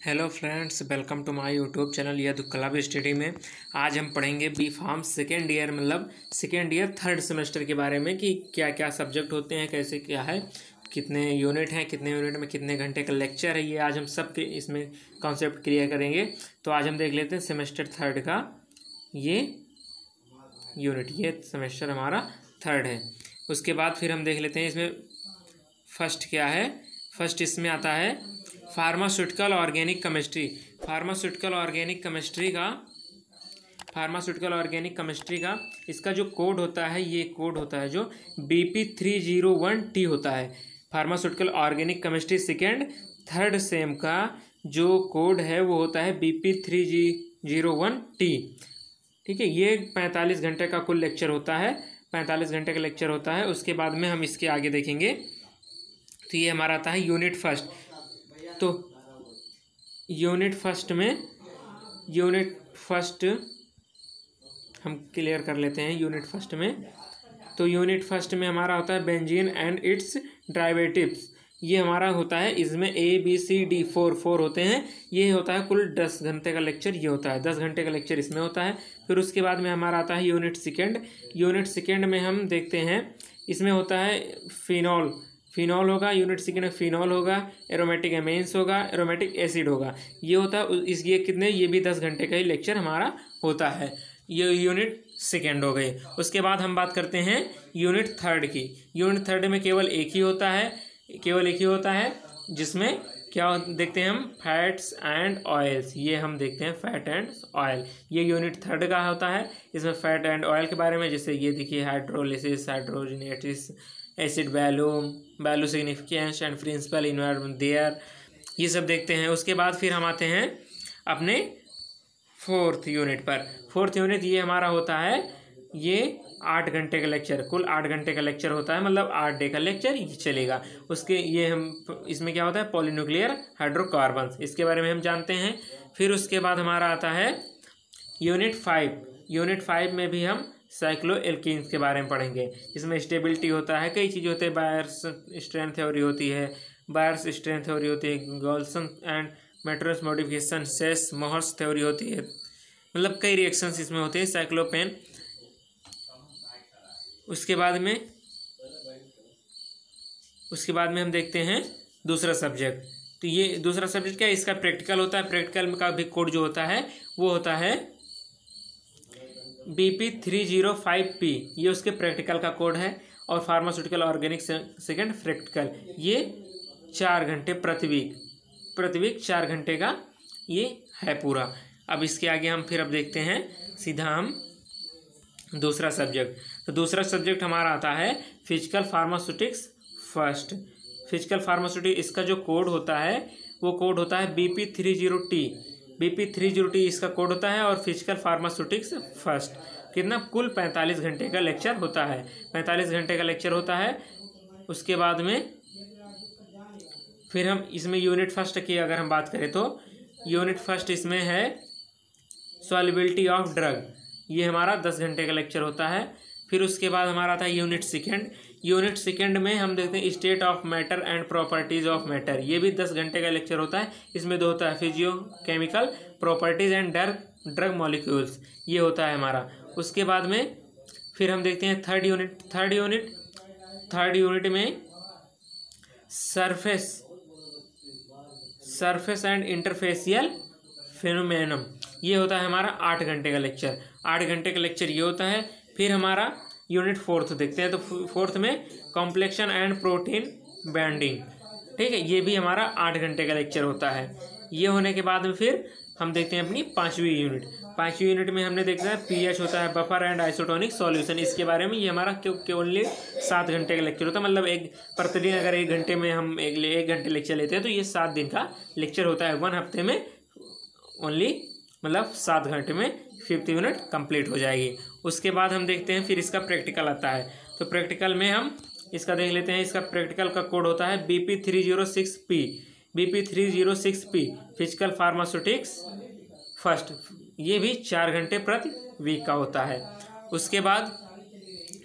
Hello friends, welcome to my YouTube channel Yadu club study में। आज हम पढ़ेंगे बी फार्म सेकेंड ईयर मतलब सेकेंड ईयर थर्ड सेमेस्टर के बारे में कि क्या क्या सब्जेक्ट होते हैं, कैसे क्या है, कितने यूनिट हैं, कितने यूनिट में कितने घंटे का लेक्चर है। ये आज हम सब के इसमें कॉन्सेप्ट क्लियर करेंगे। तो आज हम देख लेते हैं सेमेस्टर थर्ड का ये यूनिट, ये सेमेस्टर हमारा थर्ड है। उसके बाद फिर हम देख लेते हैं इसमें फर्स्ट क्या है। फर्स्ट इसमें आता है pharmaceutical organic chemistry. Pharmaceutical organic chemistry का इसका जो कोड होता है, ये कोड होता है जो BP301T होता है। Pharmaceutical organic chemistry second third same का जो कोड है वो होता है BP301T। ठीक है, ये 45 घंटे का कुल लेक्चर होता है, 45 घंटे का लेक्चर होता है। उसके बाद में हम इसके आगे देखेंगे। तो ये हमारा आता है यूनिट फर्स्ट। तो यूनिट फर्स्ट हम क्लियर कर लेते हैं। यूनिट फर्स्ट में हमारा होता है बेंजीन एंड इट्स डेरिवेटिव्स। ये हमारा होता है, इसमें ABCD 4 होते हैं। ये होता है कुल 10 घंटे का लेक्चर। ये होता है 10 घंटे का लेक्चर इसमें होता है। फिर उसके बाद में हमारा आता है यूनिट सेकेंड में हम देखते हैं इसमें होता है फिनॉल होगा। यूनिट सेकेंड में फिनॉल होगा, एरोमेटिक एमेन्स होगा, एरोमेटिक एसिड होगा। ये होता है ये कितने, ये भी 10 घंटे का ही लेक्चर हमारा होता है। ये यूनिट सेकेंड हो गई। उसके बाद हम बात करते हैं यूनिट थर्ड की। यूनिट थर्ड में केवल एक ही होता है जिसमें क्या देखते हैं हम, फैट्स एंड ऑयल्स। ये हम देखते हैं फैट एंड ऑयल। ये यूनिट थर्ड का होता है। इसमें फैट एंड ऑयल के बारे में, जैसे ये देखिए hydrolysis, hydrogenation, acid value significance and principle environment there, ये सब देखते हैं। उसके बाद फिर हम आते हैं अपने फोर्थ यूनिट पर। फोर्थ यूनिट ये हमारा होता है, ये 8 घंटे का लेक्चर, कुल 8 घंटे का लेक्चर होता है, मतलब 8 डे का लेक्चर ये चलेगा। उसके ये हम इसमें क्या होता है, पॉलीन्यूक्लियर हाइड्रोकार्बन्स, इसके बारे में हम जानते हैं। फिर उसके बाद हमारा आता है यूनिट 5 में भी हम साइक्लोएल्कीन्स के बारे में पढ़ेंगे। इसमें स्टेबिलिटी होता है, कई चीज़ें होते हैं, बायर्स स्ट्रेंथ थ्योरी होती है, गॉल्सन एंड मैट्रिक्स मॉडिफिकेशन, सेस मोहर्स थ्योरी होती है, मतलब कई रिएक्शंस इसमें होते हैं, साइक्लोपेन। उसके बाद में हम देखते हैं दूसरा सब्जेक्ट। तो ये दूसरा सब्जेक्ट क्या है, इसका प्रैक्टिकल होता है। प्रैक्टिकल का भी कोड जो होता है वो होता है BP305P। ये उसके प्रैक्टिकल का कोड है। और फार्मास्यूटिकल ऑर्गेनिक सेकेंड प्रैक्टिकल, ये 4 घंटे प्रति वीक 4 घंटे का ये है पूरा। अब इसके आगे हम अब देखते हैं सीधा हम दूसरा सब्जेक्ट। तो दूसरा सब्जेक्ट हमारा आता है physical pharmaceutics first. Physical pharmaceutic, इसका जो कोड होता है वो कोड होता है BP302T इसका कोड होता है। और फिजिकल फार्मास्यूटिक्स फर्स्ट कितना, कुल 45 घंटे का लेक्चर होता है, 45 घंटे का लेक्चर होता है। उसके बाद में फिर हम इसमें यूनिट फर्स्ट की अगर हम बात करें तो यूनिट फर्स्ट इसमें है सॉल्युबिलिटी ऑफ ड्रग। ये हमारा 10 घंटे का लेक्चर होता है। फिर उसके बाद हमारा आता है यूनिट सेकेंड में हम देखते हैं state of matter and properties of matter. ये भी 10 घंटे का लेक्चर होता है। इसमें 2 होता है, physio chemical properties and drug molecules, ये होता है हमारा। उसके बाद में फिर हम देखते हैं थर्ड यूनिट में सरफेस एंड इंटरफेसियल फिनोमेनम। ये होता है हमारा 8 घंटे का लेक्चर। 8 घंटे का लेक्चर ये होता है। फिर हमारा यूनिट फोर्थ देखते हैं। तो फोर्थ में कॉम्प्लेक्शन एंड प्रोटीन बाइंडिंग, ठीक है, ये भी हमारा 8 घंटे का लेक्चर होता है। ये होने के बाद में फिर हम देखते हैं अपनी पाँचवीं यूनिट में हमने देखा है pH होता है, बफर एंड आइसोटोनिक सॉल्यूशन। इसके बारे में ये हमारा ओनली 7 घंटे का लेक्चर होता है, मतलब एक प्रतिदिन अगर 1 घंटे में हम 1 घंटे लेक्चर लेते हैं तो ये 7 दिन का लेक्चर होता है। 1 हफ्ते में ओनली, मतलब 7 घंटे में 5th यूनिट कंप्लीट हो जाएगी। उसके बाद हम देखते हैं फिर इसका प्रैक्टिकल आता है। तो प्रैक्टिकल में हम इसका देख लेते हैं। इसका प्रैक्टिकल का कोड होता है BP306P फिजिकल फार्मास्यूटिक्स फर्स्ट। ये भी 4 घंटे प्रति वीक का होता है। उसके बाद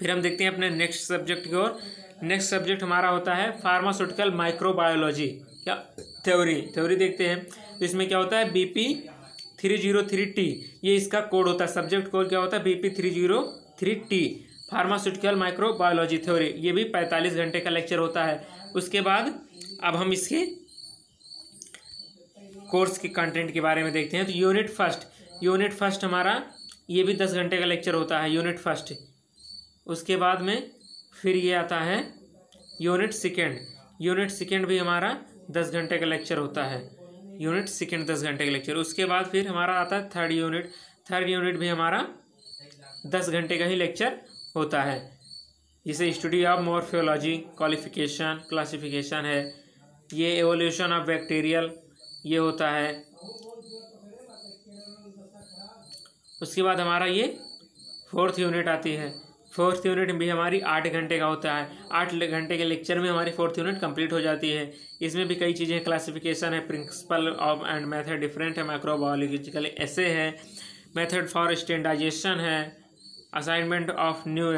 फिर हम देखते हैं अपने नेक्स्ट सब्जेक्ट की ओर। नेक्स्ट सब्जेक्ट हमारा होता है फार्मास्यूटिकल माइक्रोबायोलॉजी। क्या थ्योरी देखते हैं। तो इसमें क्या होता है BP303T, ये इसका कोड होता है। सब्जेक्ट कोड क्या होता है BP303T, फार्मास्यूटिकल माइक्रोबायोलॉजी थ्योरी। ये भी 45 घंटे का लेक्चर होता है। उसके बाद अब हम इसके कोर्स के कंटेंट के बारे में देखते हैं। तो यूनिट फर्स्ट हमारा ये भी 10 घंटे का लेक्चर होता है, यूनिट फर्स्ट। उसके बाद में फिर ये आता है यूनिट सेकेंड भी हमारा 10 घंटे का लेक्चर होता है, यूनिट सेकेंड 10 घंटे का लेक्चर। उसके बाद फिर हमारा आता है थर्ड यूनिट भी हमारा 10 घंटे का ही लेक्चर होता है। जिसे स्टडी ऑफ मॉर्फोलॉजी, क्लासिफिकेशन है, ये एवोल्यूशन ऑफ बैक्टीरियल ये होता है। उसके बाद हमारा ये 4th यूनिट आती है। 4th यूनिट भी हमारी 8 घंटे का होता है। 8 घंटे के लेक्चर में हमारी 4th यूनिट कंप्लीट हो जाती है। इसमें भी कई चीज़ें, क्लासिफिकेशन है, principle of and method different है, माइक्रोबायोलॉजिकल एसे है, मेथड फॉर स्टैंडर्डाइजेशन है, असाइनमेंट ऑफ न्यू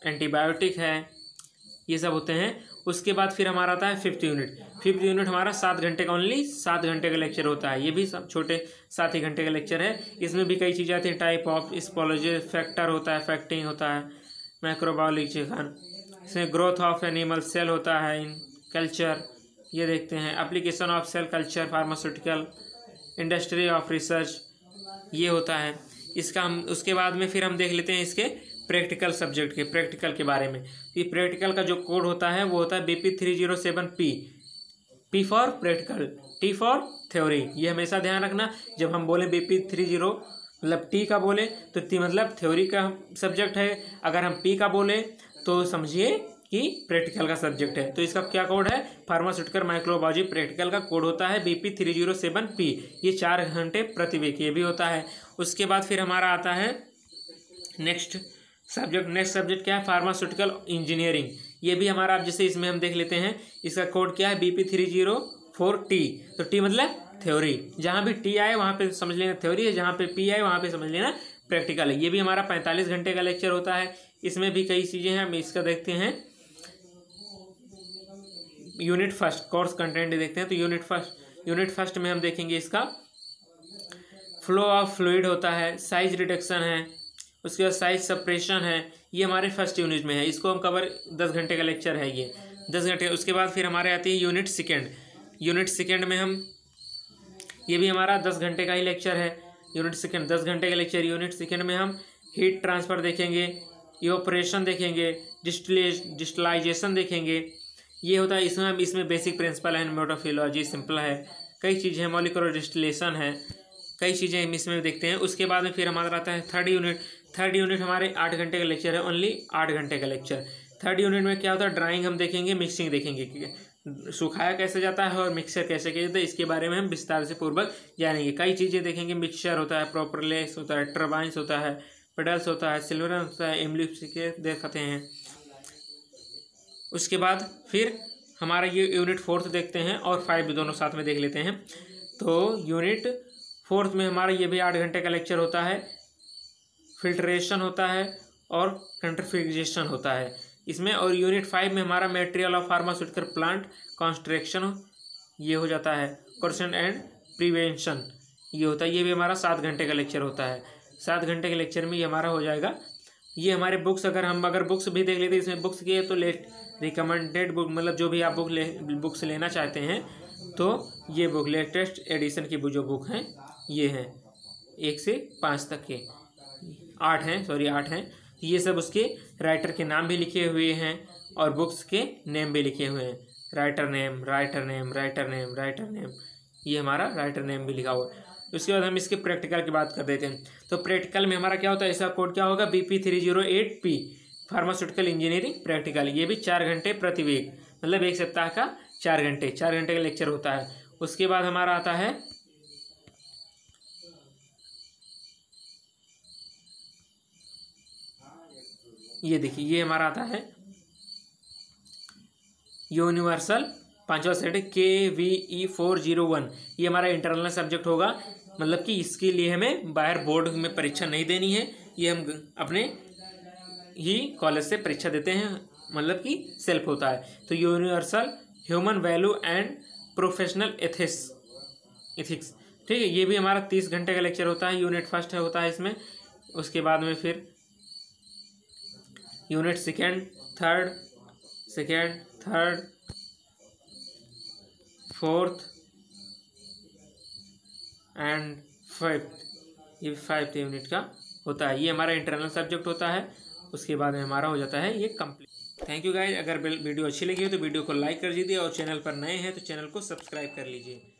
एंटीबायोटिक है, ये सब होते हैं। उसके बाद फिर हमारा आता है 5th यूनिट हमारा 7 घंटे का, ओनली 7 घंटे का लेक्चर होता है। ये भी सब छोटे 7 ही घंटे का लेक्चर है। इसमें भी कई चीज़ें आती हैं, टाइप ऑफ स्पोलोजी, फैक्टर होता है, फैक्टिंग होता है, माइक्रोबायोलॉजी, इसमें ग्रोथ ऑफ एनिमल सेल होता है, इन कल्चर ये देखते हैं, application of cell culture, pharmaceutical, industry of research ये होता है इसका। हम उसके बाद में फिर हम देख लेते हैं इसके प्रैक्टिकल सब्जेक्ट के, प्रैक्टिकल के बारे में। ये प्रैक्टिकल का जो कोड होता है वो होता है BP307P, P for practical, T for theory. ये हमेशा ध्यान रखना, जब हम बोले BP30 मतलब T का बोले तो T मतलब थ्योरी का सब्जेक्ट है, अगर हम P का बोले तो समझिए कि प्रैक्टिकल का सब्जेक्ट है। तो इसका क्या कोड है, फार्मास्यूटिकल माइक्रोबायोलॉजी प्रैक्टिकल का कोड होता है BP307P। ये 4 घंटे प्रति वीक ये भी होता है। उसके बाद फिर हमारा आता है नेक्स्ट सब्जेक्ट क्या है, फार्मास्यूटिकल इंजीनियरिंग। ये भी हमारा, अब जैसे इसमें हम देख लेते हैं इसका कोड क्या है BP304T। तो T मतलब थ्योरी, जहाँ भी T आए वहाँ पे समझ लेना थ्योरी है, जहाँ पे P आए वहाँ पे समझ लेना प्रैक्टिकल है। ये भी हमारा 45 घंटे का लेक्चर होता है। इसमें भी कई चीज़ें हैं, हम इसका देखते हैं। यूनिट फर्स्ट कोर्स कंटेंट देखते हैं। तो यूनिट फर्स्ट में हम देखेंगे इसका फ्लो ऑफ फ्लूइड होता है, साइज रिडक्शन है, उसके बाद साइज सप्रेशन है, ये हमारे फर्स्ट यूनिट में है। इसको हम कवर 10 घंटे का लेक्चर है, ये 10 घंटे। उसके बाद फिर हमारे आती है यूनिट सेकेंड में हम, ये भी हमारा 10 घंटे का ही लेक्चर है। यूनिट सेकेंड 10 घंटे का लेक्चर। यूनिट सेकेंड में हम हीट ट्रांसफ़र देखेंगे, इवेपोरेशन देखेंगे, डिस्टिलाइजेशन देखेंगे, ये होता है। इसमें बेसिक प्रिंसिपल है, मोटोफिलॉजी सिंपल है, कई चीज़ें हैं, मॉलिक्यूलर डिस्टिलेशन है, कई चीज़ें हम इसमें देखते हैं। उसके बाद में फिर हमारा आता है थर्ड यूनिट हमारे 8 घंटे का लेक्चर है, ओनली 8 घंटे का लेक्चर। थर्ड यूनिट में क्या होता है, ड्राइंग हम देखेंगे, मिक्सिंग देखेंगे, सुखाया कैसे जाता है और मिक्सर कैसे किया जाता है, इसके बारे में हम विस्तार से पूर्वक जानेंगे। कई चीज़ें देखेंगे, मिक्सचर होता है, प्रोपरलेस होता है, टर्बाइंस होता है, पेडल्स होता है, सिल्वर होता है, एम्ब्लिफिकेट देखते हैं। उसके बाद फिर हमारा ये यूनिट 4 देखते हैं और 5 दोनों साथ में देख लेते हैं। तो यूनिट 4 में हमारा ये भी 8 घंटे का लेक्चर होता है। फिल्ट्रेशन होता है और कंट्रीफ्यूजेशन होता है इसमें। और यूनिट 5 में हमारा material of pharmaceutical plant construction ये हो जाता है, क्वेश्चन एंड प्रिवेंशन ये होता है। ये भी हमारा 7 घंटे का लेक्चर होता है। 7 घंटे के लेक्चर में ये हमारा हो जाएगा। ये हमारे बुक्स, अगर बुक्स भी देख लेते हैं, इसमें बुक्स की है तो रिकमेंडेड बुक, मतलब जो भी आप बुक्स लेना चाहते हैं तो ये बुक लेटेस्ट एडिशन की जो बुक हैं ये हैं, 1 से 5 तक के 8 हैं। ये सब उसके राइटर के नाम भी लिखे हुए हैं और बुक्स के नेम भी लिखे हुए हैं, राइटर नेम, ये हमारा राइटर नेम भी लिखा हुआ है। उसके बाद हम इसके प्रैक्टिकल की बात कर देते हैं। तो प्रैक्टिकल में हमारा क्या होता है, इसका कोड क्या होगा, BP308P, फार्मास्यूटिकल इंजीनियरिंग प्रैक्टिकल। ये भी 4 घंटे प्रति वीक, मतलब एक सप्ताह का 4 घंटे का लेक्चर होता है। उसके बाद हमारा आता है ये देखिए, ये हमारा आता है यूनिवर्सल 5वां सेट KVE401। ये हमारा इंटरनल सब्जेक्ट होगा, मतलब कि इसके लिए हमें बाहर बोर्ड में परीक्षा नहीं देनी है, ये हम अपने ही कॉलेज से परीक्षा देते हैं, मतलब कि सेल्फ होता है। तो universal human value and professional ethics. ठीक है, ये भी हमारा 30 घंटे का लेक्चर होता है। यूनिट फर्स्ट होता है इसमें, उसके बाद में फिर unit second, third, fourth and fifth, ये 5th यूनिट का होता है। ये हमारा इंटरनल सब्जेक्ट होता है। उसके बाद में हमारा हो जाता है ये कंप्लीट। Thank you guys. अगर वीडियो अच्छी लगी हो तो वीडियो को लाइक कर दीजिए और चैनल पर नए हैं तो चैनल को सब्सक्राइब कर लीजिए।